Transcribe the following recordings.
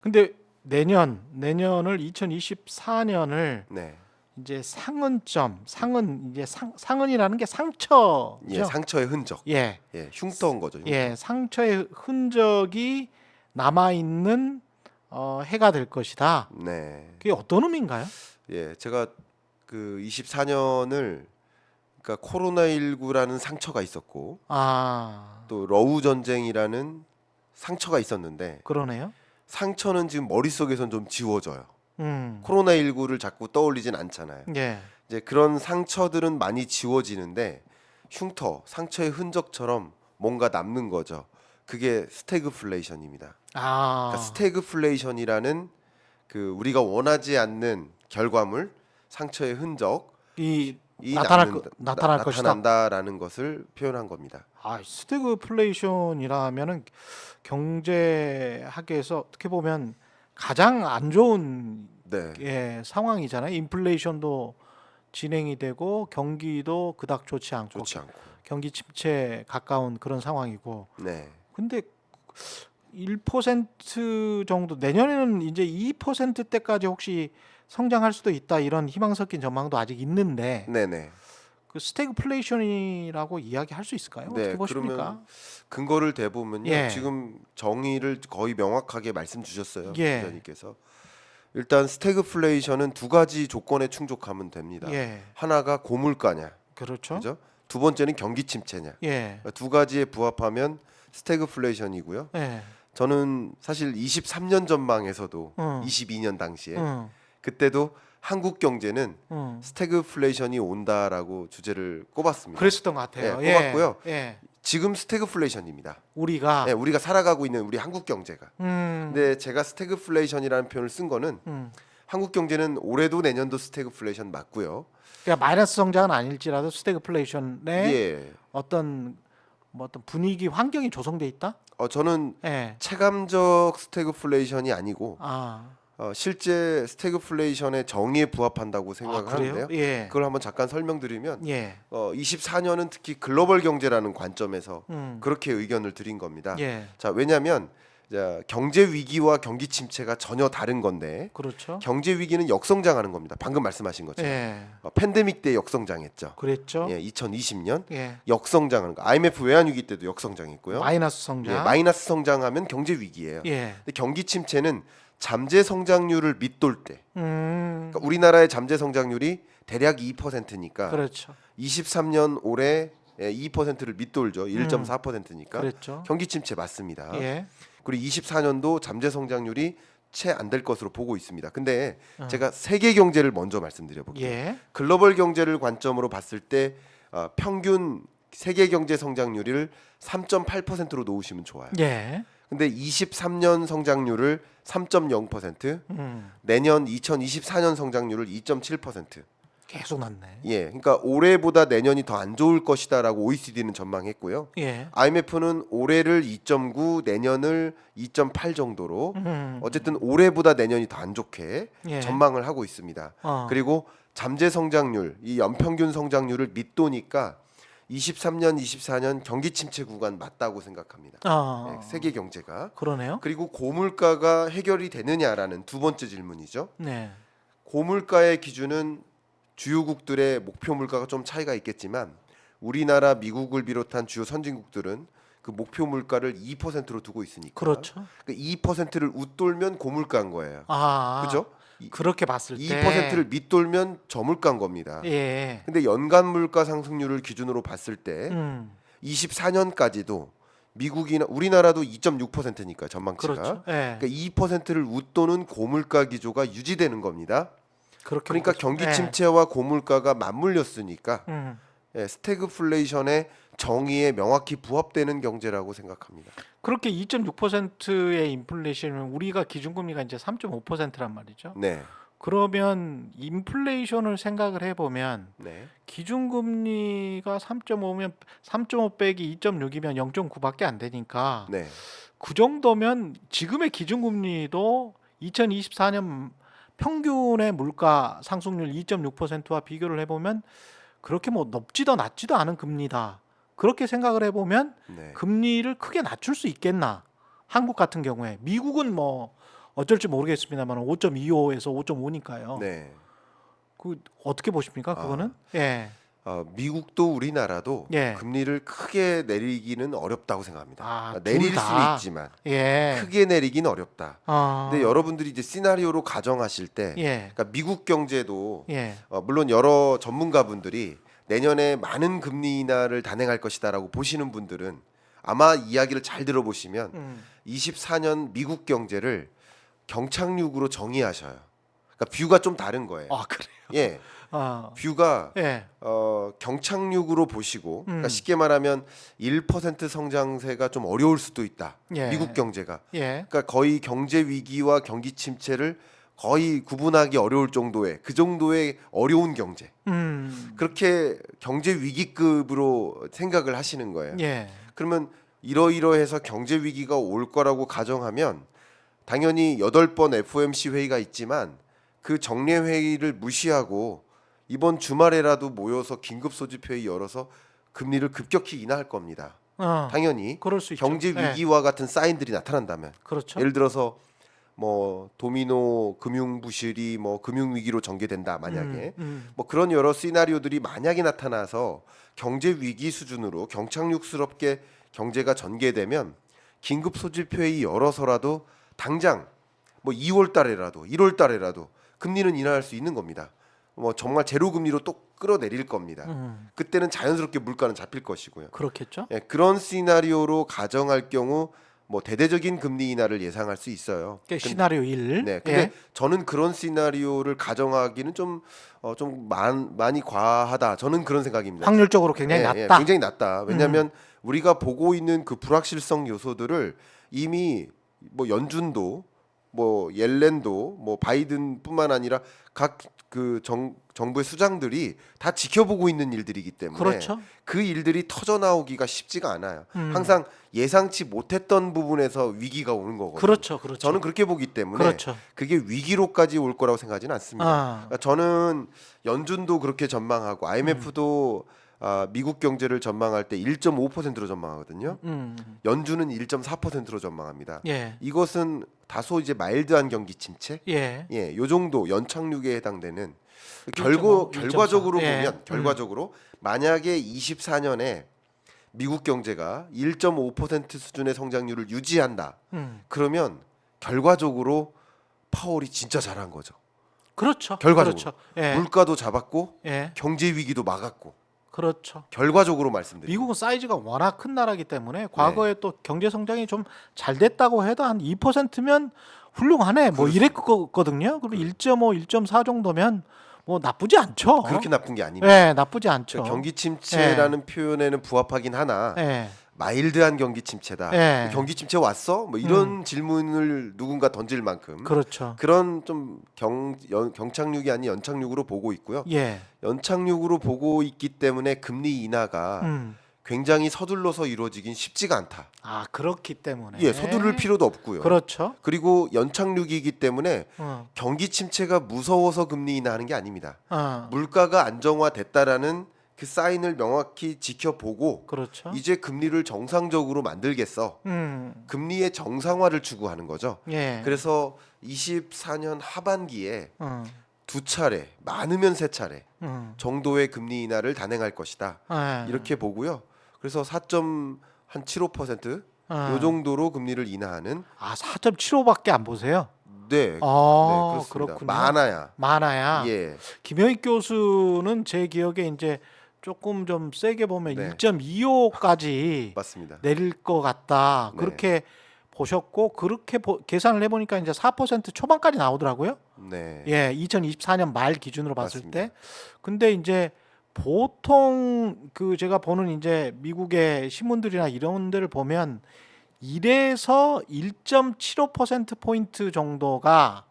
근데 내년을 2024년을 네. 이제 상은 이제 상은이라는 게 상처죠. 예, 상처의 흔적. 예. 예, 흉터인 거죠. 흉터. 예, 상처의 흔적이 남아 있는 해가 될 것이다. 네. 그게 어떤 의미인가요? 예, 제가 그 24년을 그러니까 코로나19라는 상처가 있었고 아, 또 러우 전쟁이라는 상처가 있었는데 그러네요. 상처는 지금 머릿속에선 좀 지워져요. 음. 코로나19를 자꾸 떠올리진 않잖아요. 예. 이제 그런 상처들은 많이 지워지는데 흉터, 상처의 흔적처럼 뭔가 남는 거죠. 그게 스태그플레이션입니다. 그러니까 아, 스태그플레이션이라는 그 우리가 원하지 않는 결과물, 상처의 흔적이 이 남는 나타날 것이다. 나타난다라는 것을 표현한 겁니다. 아, 스태그플레이션이라면은 경제학에서 어떻게 보면 가장 안 좋은 네, 상황이잖아요. 인플레이션도 진행이 되고 경기도 그닥 좋지 않고 좋지 않고. 경기 침체에 가까운 그런 상황이고. 네, 근데 1% 정도 내년에는 이제 2%대까지 혹시 성장할 수도 있다 이런 희망 섞인 전망도 아직 있는데 네, 네. 그 스태그플레이션이라고 이야기할 수 있을까요? 어떻게 네, 그러면 보십니까? 근거를 대보면요. 예, 지금 정의를 거의 명확하게 말씀 주셨어요, 예, 기자님께서. 일단 스태그플레이션은 두 가지 조건에 충족하면 됩니다. 예, 하나가 고물가냐, 그렇죠. 그죠? 두 번째는 경기 침체냐. 예, 두 가지에 부합하면 스태그플레이션이고요. 예, 저는 사실 23년 전망에서도 응, 22년 당시에 응, 그때도 한국 경제는 응. 스태그플레이션이 온다라고 주제를 꼽았습니다. 그랬었던 것 예, 같아요. 꼽았고요. 예, 지금 스태그플레이션입니다. 예, 우리가, 우리가 살아가고 있는 우리 한국 경제가. 음, 근데 제가 스태그플레이션이라는 표현을 쓴 거는 음. 한국 경제는 올해도 내년도 스태그플레이션 맞고요. 그러니까 마이너스 성장은 아닐지라도 스태그플레이션에 예, 어떤 어떤 분위기 환경이 조성돼 있다? 저는 예. 체감적 스태그플레이션이 아니고 아, 실제 스태그플레이션의 정의에 부합한다고 아 생각을 그래요? 하는데요. 예, 그걸 한번 잠깐 설명드리면 예, 24년은 특히 글로벌 경제라는 관점에서 음, 그렇게 의견을 드린 겁니다. 예, 자, 왜냐하면 자, 경제 위기와 경기 침체가 전혀 다른 건데 그렇죠. 경제 위기는 역성장하는 겁니다. 방금 말씀하신 것처럼 예, 팬데믹 때 역성장했죠. 그랬죠. 예, 2020년 예, 역성장하는 거. IMF 외환위기 때도 역성장했고요. 마이너스 예, 성장. 마이너스 성장하면 경제 위기예요. 예, 근데 경기 침체는 잠재 성장률을 밑돌 때. 그러니까 음, 우리나라의 잠재 성장률이 대략 2%니까 그렇죠. 23년 올해 2%를 밑돌죠. 1.4%니까 그랬죠. 경기 침체 맞습니다. 예, 그리고 24년도 잠재 성장률이 채 안 될 것으로 보고 있습니다. 근데 어, 제가 세계 경제를 먼저 말씀드려 볼게요. 예, 글로벌 경제를 관점으로 봤을 때 평균 세계 경제 성장률을 3.8%로 놓으시면 좋아요. 예, 근데 23년 성장률을 3.0%, 음, 내년 2024년 성장률을 2.7%. 계속 낮네. 예, 그러니까 올해보다 내년이 더 안 좋을 것이다라고 OECD는 전망했고요. 예, IMF는 올해를 2.9, 내년을 2.8 정도로 음, 어쨌든 올해보다 내년이 더 안 좋게 예, 전망을 하고 있습니다. 어, 그리고 잠재 성장률, 이 연평균 성장률을 밑도니까 23년, 24년 경기 침체 구간 맞다고 생각합니다. 예, 세계 경제가. 그러네요. 그리고 고물가가 해결이 되느냐라는 두 번째 질문이죠. 네, 고물가의 기준은 주요국들의 목표 물가가 좀 차이가 있겠지만 우리나라, 미국을 비롯한 주요 선진국들은 그 목표 물가를 2%로 두고 있으니까 그렇죠. 그 2%를 웃돌면 고물가인 거예요. 아, 그죠? 그렇게 봤을 때, 2%를 밑돌면 저물가인 겁니다. 예, 근데 연간 물가 상승률을 기준으로 봤을 때 음, 24년까지도 미국이나 우리나라도 2.6%니까 전망치가 그렇죠. 예, 그러니까 2%를 웃도는 고물가 기조가 유지되는 겁니다. 그렇게 그러니까 보죠. 경기 예, 침체와 고물가가 맞물렸으니까 음. 스태그플레이션의 정의에 명확히 부합되는 경제라고 생각합니다. 그렇게 2.6%의 인플레이션이면 우리가 기준금리가 이제 3.5%란 말이죠. 네, 그러면 인플레이션을 생각을 해보면 네, 기준금리가 3.5면 3.5 빼기 2.6이면 0.9밖에 안 되니까 네, 그 정도면 지금의 기준금리도 2024년 평균의 물가 상승률 2.6%와 비교를 해보면 그렇게 뭐 높지도 낮지도 않은 금리다. 그렇게 생각을 해보면 네, 금리를 크게 낮출 수 있겠나? 한국 같은 경우에 미국은 뭐 어쩔지 모르겠습니다만 5.25에서 5.5니까요. 네. 그 어떻게 보십니까? 그거는? 예. 미국도 우리나라도 예. 금리를 크게 내리기는 어렵다고 생각합니다. 아, 내릴 둘 다. 수는 있지만 예. 크게 내리기는 어렵다. 근데 어. 여러분들이 이제 시나리오로 가정하실 때, 예. 그러니까 미국 경제도 예. 물론 여러 전문가분들이 내년에 많은 금리 인하를 단행할 것이다라고 보시는 분들은 아마 이야기를 잘 들어보시면 24년 미국 경제를 경착륙으로 정의하셔요. 그러니까 뷰가 좀 다른 거예요. 아, 그래요. 예, 아. 뷰가 예. 경착륙으로 보시고, 그러니까 쉽게 말하면 1% 성장세가 좀 어려울 수도 있다. 예. 미국 경제가. 예. 그러니까 거의 경제 위기와 경기 침체를 거의 구분하기 어려울 정도의 그 정도의 어려운 경제. 그렇게 경제 위기급으로 생각을 하시는 거예요. 예. 그러면 이러이러해서 경제 위기가 올 거라고 가정하면 당연히 8번 FOMC 회의가 있지만 그 정례 회의를 무시하고 이번 주말에라도 모여서 긴급 소집 회의 열어서 금리를 급격히 인하할 겁니다. 당연히 그럴 수 있죠. 경제 예. 위기와 같은 사인들이 나타난다면, 그렇죠. 예를 들어서 뭐 도미노 금융 부실이 뭐 금융 위기로 전개된다 만약에 뭐 그런 여러 시나리오들이 만약에 나타나서 경제 위기 수준으로 경착륙스럽게 경제가 전개되면 긴급 소집 회의 열어서라도 당장 뭐 2월 달에라도 1월 달에라도 금리는 인하할 수 있는 겁니다. 뭐 정말 제로 금리로 또 끌어내릴 겁니다. 그때는 자연스럽게 물가는 잡힐 것이고요. 그렇겠죠. 예, 그런 시나리오로 가정할 경우 뭐 대대적인 금리 인하를 예상할 수 있어요. 시나리오 1. 네, 근데 저는 그런 시나리오를 가정하기는 좀 많이 과하다. 저는 그런 생각입니다. 확률적으로 굉장히 예, 낮다. 굉장히 낮다. 왜냐하면 우리가 보고 있는 그 불확실성 요소들을 이미 뭐 연준도 뭐 옐렌도 뭐 바이든뿐만 아니라 각 그 정부의 수장들이 다 지켜보고 있는 일들이기 때문에 그렇죠. 그 일들이 터져 나오기가 쉽지가 않아요. 항상 예상치 못했던 부분에서 위기가 오는 거거든요. 그렇죠. 그렇죠. 저는 그렇게 보기 때문에 그렇죠. 그게 위기로까지 올 거라고 생각하지는 않습니다. 그러니까 저는 연준도 그렇게 전망하고 IMF도 미국 경제를 전망할 때 1.5%로 전망하거든요. 연준은 1.4%로 전망합니다. 예. 이것은 다소 이제 마일드한 경기 침체, 예. 예, 요 정도 연착륙에 해당되는 뭐 결과적으로 1.4. 예. 보면 결과적으로 만약에 24년에 미국 경제가 1.5% 수준의 성장률을 유지한다. 그러면 결과적으로 파월이 진짜 잘한 거죠. 그렇죠. 결과적으로 그렇죠. 예. 물가도 잡았고 예. 경제 위기도 막았고. 그렇죠. 결과적으로 말씀드립니다. 미국은 사이즈가 워낙 큰 나라이기 때문에 과거에 또 경제 성장이 좀 잘 됐다고 해도 한 2%면 훌륭하네. 뭐 이랬거든요. 그럼 1.5, 1.4 정도면 뭐 나쁘지 않죠. 그렇게 나쁜 게 아닙니다. 네, 나쁘지 않죠. 경기 침체라는 표현에는 부합하긴 하나 예. 마일드한 경기 침체다. 예. 경기 침체 왔어? 뭐 이런 질문을 누군가 던질 만큼 그렇죠. 그런 좀 경착륙이 아닌 연착륙으로 보고 있고요. 예. 연착륙으로 보고 있기 때문에 금리 인하가 굉장히 서둘러서 이루어지긴 쉽지가 않다. 아, 그렇기 때문에. 예, 서두를 필요도 없고요. 그렇죠. 그리고 연착륙이기 때문에 어. 경기 침체가 무서워서 금리 인하하는 게 아닙니다. 어. 물가가 안정화됐다라는 그 사인을 명확히 지켜보고 그렇죠. 이제 금리를 정상적으로 만들겠어. 금리의 정상화를 추구하는 거죠. 예. 그래서 24년 하반기에 어. 2차례, 많으면 3차례 정도의 금리 인하를 단행할 것이다. 예. 이렇게 보고요. 그래서 4.75% 어. 요 정도로 금리를 인하하는 4.75밖에 안 보세요. 네, 아, 그렇습니다. 그렇군요. 많아야. 예. 예, 김효익 교수는 제 기억에 이제 조금 좀 세게 보면 네. 1.25까지 맞습니다. 내릴 것 같다. 네. 그렇게 보셨고 그렇게 계산을 해보니까 이제 4% 초반까지 나오더라고요. 네, 예, 2024년 말 기준으로 봤을 맞습니다. 때. 근데 이제 보통 그 제가 보는 이제 미국의 신문들이나 이런 데를 보면 1에서 1.75% 포인트 정도가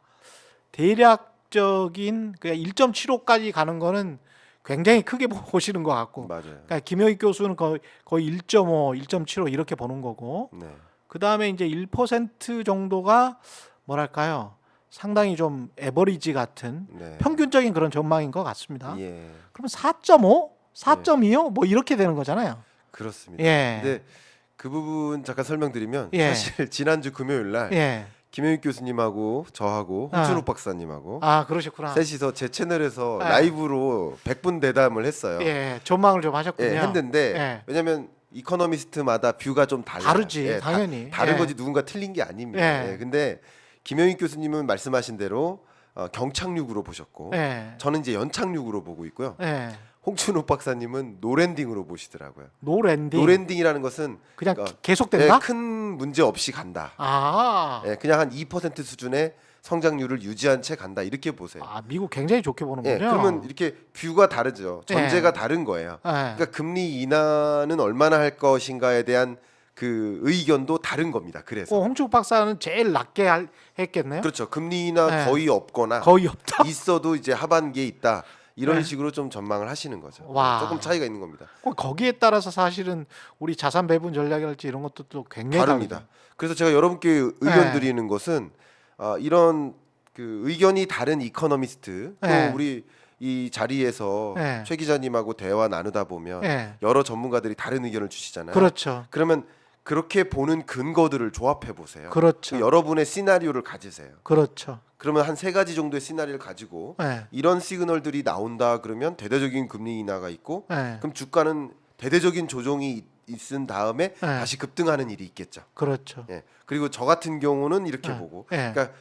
대략적인 그냥 1.75까지 가는 거는 굉장히 크게 보시는 것 같고. 맞아요. 그러니까 김효익 교수는 거의 1.5, 1.75 이렇게 보는 거고. 네, 그 다음에 이제 1% 정도가 뭐랄까요? 상당히 좀 에버리지 같은 네. 평균적인 그런 전망인 것 같습니다. 예, 그러면 4.5, 4.25 뭐 이렇게 되는 거잖아요. 그렇습니다. 예. 근데 그 부분 잠깐 설명드리면 예. 사실 지난주 금요일 날 예. 김영익 교수님하고 저하고 홍준욱 박사님하고 아, 그러셨구나. 셋이서 제 채널에서 네. 라이브로 100분 대담을 했어요. 예, 전망을 좀 하셨군요. 예, 했는데 예. 왜냐면 이코노미스트마다 뷰가 좀 달라요. 다르지, 예, 당연히. 다른 예. 거지 누군가 틀린 게 아닙니다. 예. 예, 근데 김영익 교수님은 말씀하신 대로 경착륙으로 보셨고 예. 저는 이제 연착륙으로 보고 있고요. 예. 홍춘욱 박사님은 노랜딩으로 보시더라고요. 노랜딩. 노랜딩이라는 것은 그냥 그러니까 계속된다? 큰 문제 없이 간다. 아. 예, 그냥 한 2% 수준의 성장률을 유지한 채 간다 이렇게 보세요. 아, 미국 굉장히 좋게 보는군요. 예, 그러면 이렇게 뷰가 다르죠. 전제가 예. 다른 거예요. 예. 그러니까 금리 인하는 얼마나 할 것인가에 대한 그 의견도 다른 겁니다. 그래서 홍춘욱 박사는 제일 낮게 했겠네요. 그렇죠. 금리 인하 예. 거의 없거나 거의 없다. 있어도 이제 하반기에 있다. 이런 네. 식으로 좀 전망을 하시는 거죠. 와. 조금 차이가 있는 겁니다. 거기에 따라서 사실은 우리 자산 배분 전략이랄지 이런 것도 또 굉장히 다릅니다. 다르죠. 그래서 제가 여러분께 의견 드리는 것은 이런 그 의견이 다른 이코노미스트 또 네. 우리 이 자리에서 네. 최 기자님하고 대화 나누다 보면 예. 여러 전문가들이 다른 의견을 주시잖아요. 그렇죠. 그러면 그렇게 보는 근거들을 조합해 보세요. 그렇죠. 여러분의 시나리오를 가지세요. 그렇죠. 그러면 한 세 가지 정도의 시나리오를 가지고 예. 이런 시그널들이 나온다 그러면 대대적인 금리 인하가 있고 예. 그럼 주가는 대대적인 조정이 있은 다음에 다시 급등하는 일이 있겠죠. 그렇죠. 예. 그리고 저 같은 경우는 이렇게 예. 보고 예. 그러니까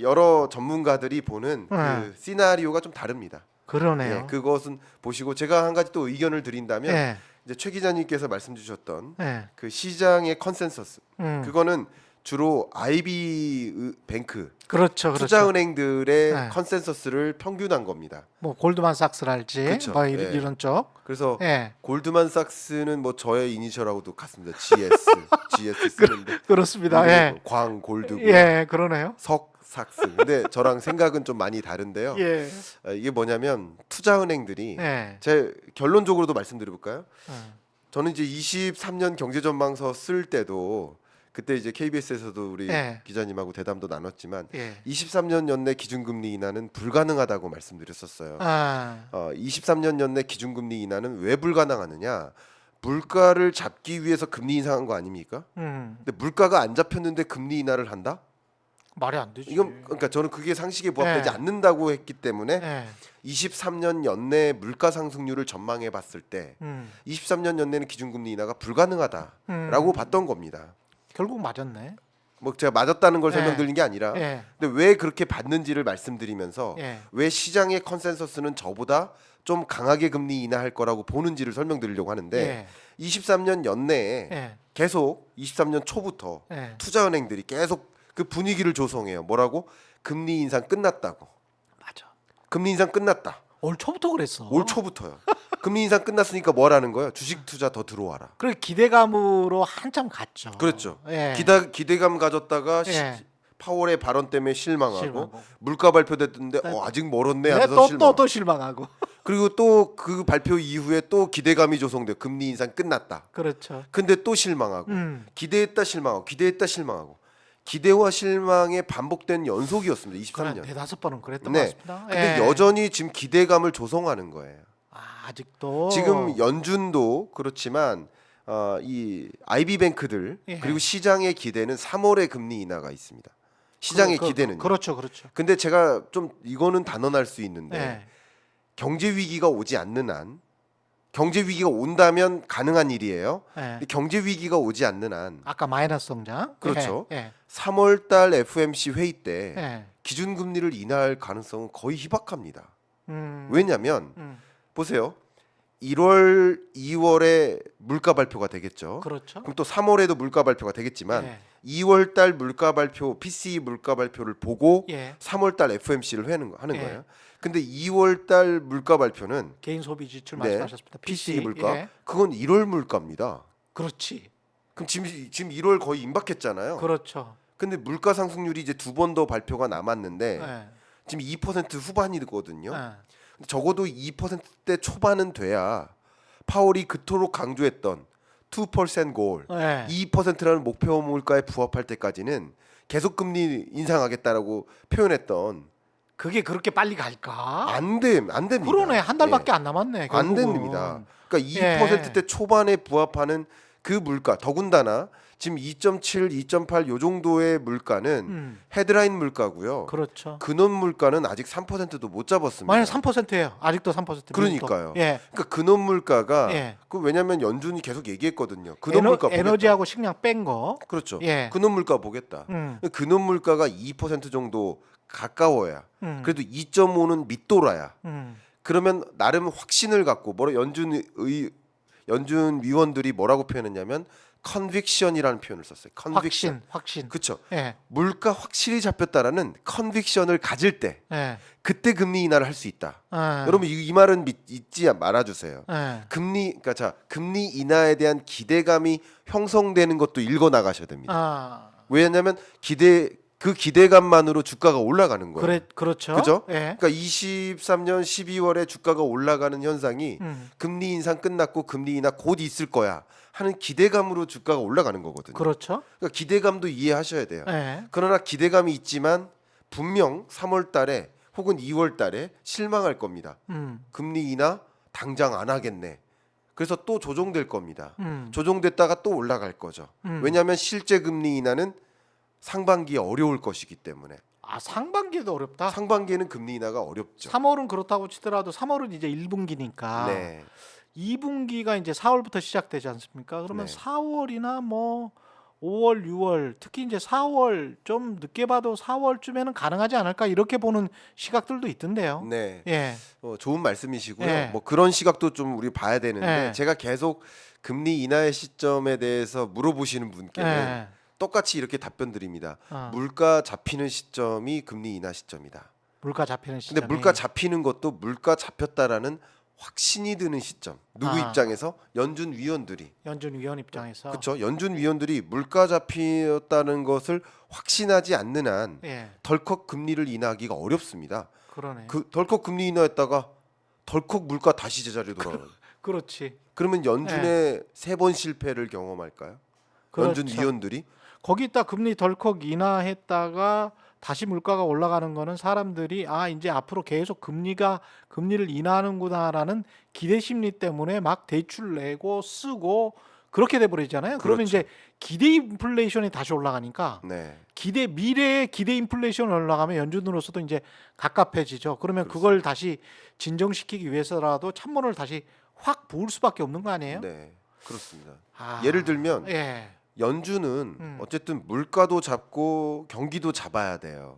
여러 전문가들이 보는 그 예. 시나리오가 좀 다릅니다. 그러네요. 예. 그것은 보시고 제가 한 가지 또 의견을 드린다면 예. 이제 최 기자님께서 말씀 주셨던 예. 그 시장의 컨센서스 그거는 주로 IB 뱅크 그렇죠. 그렇죠. 투자은행들의 네. 컨센서스를 평균한 겁니다. 뭐 골드만삭스랄지 그렇죠. 뭐 예. 이런 쪽. 그래서 예. 골드만삭스는 뭐 저의 이니셜하고도 같습니다. GS 쓰는데 그렇습니다. 예. 광 골드고 예, 그러네요. 석 삭스. 근데 저랑 생각은 좀 많이 다른데요. 예. 이게 뭐냐면 투자은행들이 예. 제 결론적으로도 말씀드려볼까요? 예. 저는 이제 23년 경제전망서 쓸 때도 그때 이제 KBS에서도 우리 예. 기자님하고 대담도 나눴지만 예. 23년 연내 기준금리 인하는 불가능하다고 말씀드렸었어요. 아. 23년 연내 기준금리 인하는 왜 불가능하느냐? 물가를 잡기 위해서 금리 인상한 거 아닙니까? 근데 물가가 안 잡혔는데 금리 인하를 한다? 말이 안 되지. 이건 그러니까 저는 그게 상식에 부합되지 예. 않는다고 했기 때문에 예. 23년 연내 물가 상승률을 전망해 봤을 때 23년 연내는 기준금리 인하가 불가능하다라고 봤던 겁니다. 결국 맞았네. 뭐 제가 맞았다는 걸 예. 설명드린 게 아니라 예. 근데 왜 그렇게 봤는지를 말씀드리면서 예. 왜 시장의 컨센서스는 저보다 좀 강하게 금리 인하할 거라고 보는지를 설명드리려고 하는데 예. 23년 연내에 예. 계속 23년 초부터 예. 투자은행들이 계속 그 분위기를 조성해요. 뭐라고? 금리 인상 끝났다고. 맞아. 금리 인상 끝났다. 올 초부터 그랬어. 올 초부터요. 금리 인상 끝났으니까 뭐라는 거예요? 주식 투자 더 들어와라. 그래 기대감으로 한참 갔죠. 그렇죠. 예. 기대감 가졌다가 예. 파월의 발언 때문에 실망하고 실망하고. 물가 발표됐는데 아직 멀었네 하면서 또 실망. 또 실망하고. 그리고 또 그 발표 이후에 또 기대감이 조성돼. 금리 인상 끝났다. 그렇죠. 근데 또 실망하고 기대했다 실망하고 기대했다 실망하고 기대와 실망의 반복된 연속이었습니다. 그래 23년. 대다섯 번은 그랬던 네. 것 같습니다. 근데 예. 여전히 지금 기대감을 조성하는 거예요. 아직도 지금 연준도 그렇지만 이 IB 뱅크들 예. 그리고 시장의 기대는 3월에 금리 인하가 있습니다. 시장의 기대는. 그렇죠, 그렇죠. 근데 제가 좀 이거는 단언할 수 있는데 예. 경제 위기가 오지 않는 한 경제 위기가 온다면 가능한 일이에요. 예. 근데 경제 위기가 오지 않는 한 아까 마이너스 성장. 그렇죠. 예. 3월 달 FOMC 회의 때 예. 기준금리를 인하할 가능성은 거의 희박합니다. 음. 왜냐하면 보세요. 1월, 2월에 물가 발표가 되겠죠. 그렇죠. 그럼 또 3월에도 물가 발표가 되겠지만 예. 2월 달 물가 발표, PCE 물가 발표를 보고 예. 3월 달 FOMC를 하는 예. 거예요. 근데 2월 달 물가 발표는 개인 소비 지출 네. 말씀하셨습니다. PCE 물가 예. 그건 1월 물가입니다. 그렇지. 그럼 지금 1월 거의 임박했잖아요. 그렇죠. 근데 물가 상승률이 이제 두 번 더 발표가 남았는데 예. 지금 2% 후반이거든요. 예. 적어도 2%대 초반은 돼야 파월이 그토록 강조했던 2% 골, 예. 2%라는 목표 물가에 부합할 때까지는 계속 금리 인상하겠다라고 표현했던 그게 그렇게 빨리 갈까? 안 됩니다. 그러네. 한 달밖에 예. 안 남았네. 안 결국은. 됩니다. 그러니까 예. 2%대 초반에 부합하는 그 물가 더군다나 지금 2.7, 2.8 요 정도의 물가는 헤드라인 물가고요. 그렇죠. 근원 물가는 아직 3%도 못 잡았습니다. 만약 3%예요. 아직도 3%. 그러니까요. 예. 그러니까 근원 물가가 예. 그 왜냐하면 연준이 계속 얘기했거든요. 근원 물가 보겠다. 에너지하고 식량 뺀 거. 그렇죠. 예. 근원 물가 보겠다. 근원 물가가 2% 정도 가까워야. 그래도 2.5는 밑돌아야. 그러면 나름 확신을 갖고 연준 위원들이 뭐라고 표현했냐면 컨빅션이라는 표현을 썼어요. 컨빅션. 확신. 그렇죠. 예. 물가 확실히 잡혔다라는 컨빅션을 가질 때 예. 그때 금리 인하를 할 수 있다. 예. 여러분 이 말은 잊지 말아주세요. 예. 금리 인하에 대한 기대감이 형성되는 것도 읽어 나가셔야 됩니다. 아. 왜냐하면 그 기대감만으로 주가가 올라가는 거예요. 그렇죠. 그죠? 예. 그러니까 23년 12월에 주가가 올라가는 현상이 금리 인상 끝났고 금리 인하 곧 있을 거야 하는 기대감으로 주가가 올라가는 거거든요. 그렇죠. 그러니까 기대감도 이해하셔야 돼요. 예. 그러나 기대감이 있지만 분명 3월 달에 혹은 2월 달에 실망할 겁니다. 금리 인하 당장 안 하겠네. 그래서 또 조정될 겁니다. 조정됐다가 또 올라갈 거죠. 왜냐하면 실제 금리 인하는 상반기에 어려울 것이기 때문에. 아, 상반기도 어렵다. 상반기에는 금리 인하가 어렵죠. 3월은 그렇다고 치더라도 3월은 이제 1분기니까 네. 2분기가 이제 4월부터 시작되지 않습니까? 그러면 네. 4월이나 뭐 5월, 6월, 특히 이제 4월 좀 늦게 봐도 4월쯤에는 가능하지 않을까 이렇게 보는 시각들도 있던데요. 네. 예. 좋은 말씀이시고요. 네. 뭐 그런 시각도 좀 우리 봐야 되는데 네. 제가 계속 금리 인하의 시점에 대해서 물어보시는 분께는 예. 똑같이 이렇게 답변 드립니다. 어. 물가 잡히는 시점이 금리 인하 시점이다. 물가 잡히는 시점. 근데 물가 잡히는 것도 물가 잡혔다라는 확신이 드는 시점. 누구 아. 입장에서? 연준 위원들이. 연준 위원 입장에서. 그렇죠. 연준 위원들이 물가 잡혔다는 것을 확신하지 않는 한 예. 덜컥 금리를 인하하기가 어렵습니다. 그러네. 덜컥 금리 인하했다가 덜컥 물가 다시 제자리로 돌아가요. 그렇지. 그러면 연준의 세 번 실패를 경험할까요? 연준 그렇죠. 위원들이? 거기다 금리 덜컥 인하했다가 다시 물가가 올라가는 거는 사람들이 아 이제 앞으로 계속 금리를 인하하는구나라는 기대 심리 때문에 막 대출 내고 쓰고 그렇게 돼 버리잖아요. 그러면 그렇죠. 이제 기대 인플레이션이 다시 올라가니까 네. 미래의 기대 인플레이션이 올라가면 연준으로서도 이제 갑갑해지죠. 그러면 그걸 다시 진정시키기 위해서라도 찬물을 다시 확 부을 수밖에 없는 거 아니에요? 네. 그렇습니다. 아, 예를 들면 예. 연준은 어쨌든 물가도 잡고 경기도 잡아야 돼요.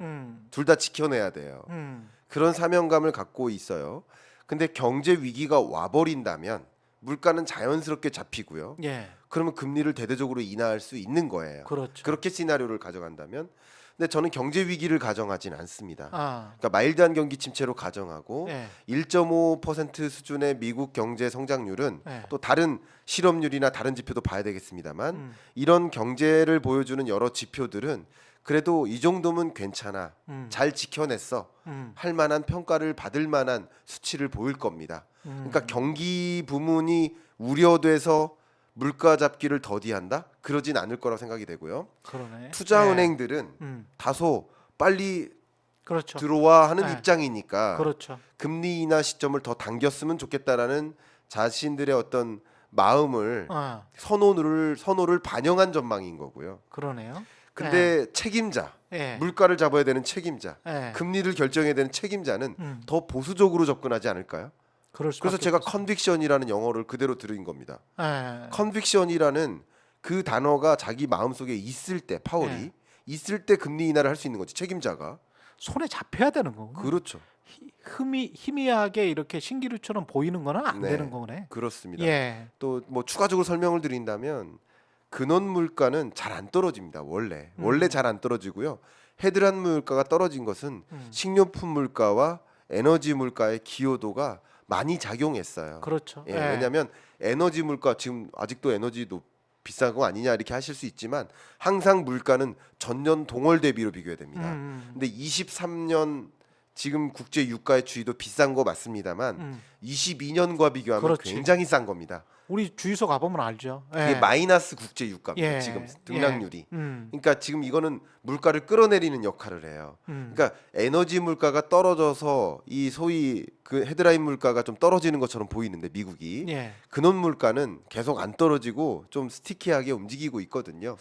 둘 다 지켜내야 돼요. 그런 사명감을 갖고 있어요. 근데 경제 위기가 와버린다면 물가는 자연스럽게 잡히고요. 예. 그러면 금리를 대대적으로 인하할 수 있는 거예요. 그렇죠. 그렇게 시나리오를 가져간다면. 근데 저는 경제 위기를 가정하진 않습니다. 아, 그러니까 마일드한 경기 침체로 가정하고 예. 1.5% 수준의 미국 경제 성장률은 예. 또 다른 실업률이나 다른 지표도 봐야 되겠습니다만 이런 경제를 보여주는 여러 지표들은 그래도 이 정도면 괜찮아. 잘 지켜냈어. 할 만한 평가를 받을 만한 수치를 보일 겁니다. 그러니까 경기 부문이 우려돼서 물가 잡기를 더디한다? 그러진 않을 거라고 생각이 되고요. 그러네. 투자은행들은 다소 빨리 그렇죠. 들어와 하는 네. 입장이니까 그렇죠. 금리 인하 시점을 더 당겼으면 좋겠다라는 자신들의 어떤 마음을 아, 선호를 반영한 전망인 거고요. 그러네요. 근데 책임자, 예. 물가를 잡아야 되는 책임자, 예. 금리를 결정해야 되는 책임자는 더 보수적으로 접근하지 않을까요? 그럴 수밖에 그래서 제가 없겠어요. 컨빅션이라는 영어를 그대로 들은 겁니다. 예. 컨빅션이라는 그 단어가 자기 마음속에 있을 때 파월이 네. 있을 때 금리 인하를 할 수 있는 거지 책임자가. 손에 잡혀야 되는 거고. 그렇죠. 희미하게 이렇게 신기루처럼 보이는 거는 안 네. 되는 거네. 그렇습니다. 예. 또 뭐 추가적으로 설명을 드린다면 근원 물가는 잘 안 떨어집니다. 원래 잘 안 떨어지고요. 헤드라인 물가가 떨어진 것은 식료품 물가와 에너지 물가의 기여도가 많이 작용했어요. 그렇죠. 예, 예. 왜냐하면 에너지 물가 지금 아직도 에너지 비싼 거 아니냐 이렇게 하실 수 있지만 항상 물가는 전년 동월 대비로 비교해야 됩니다. 근데 23년 지금 국제 유가의 추이도 비싼 거 맞습니다만 22년과 비교하면 그렇지. 굉장히 싼 겁니다. 우리 주유소 가보면 알죠. 이게 예. 마이너스 국제 유가입니다. 예. 지금 등락률이. 예. 그러니까 지금 이거는 물가를 끌어내리는 역할을 해요. 그러니까 에너지 물가가 떨어져서 이 소위 그 헤드라인 물가가 좀 떨어지는 것처럼 보이는데 미국이 예. 근원 물가는 계속 안 떨어지고 좀 스티키하게 움직이고 있거든요.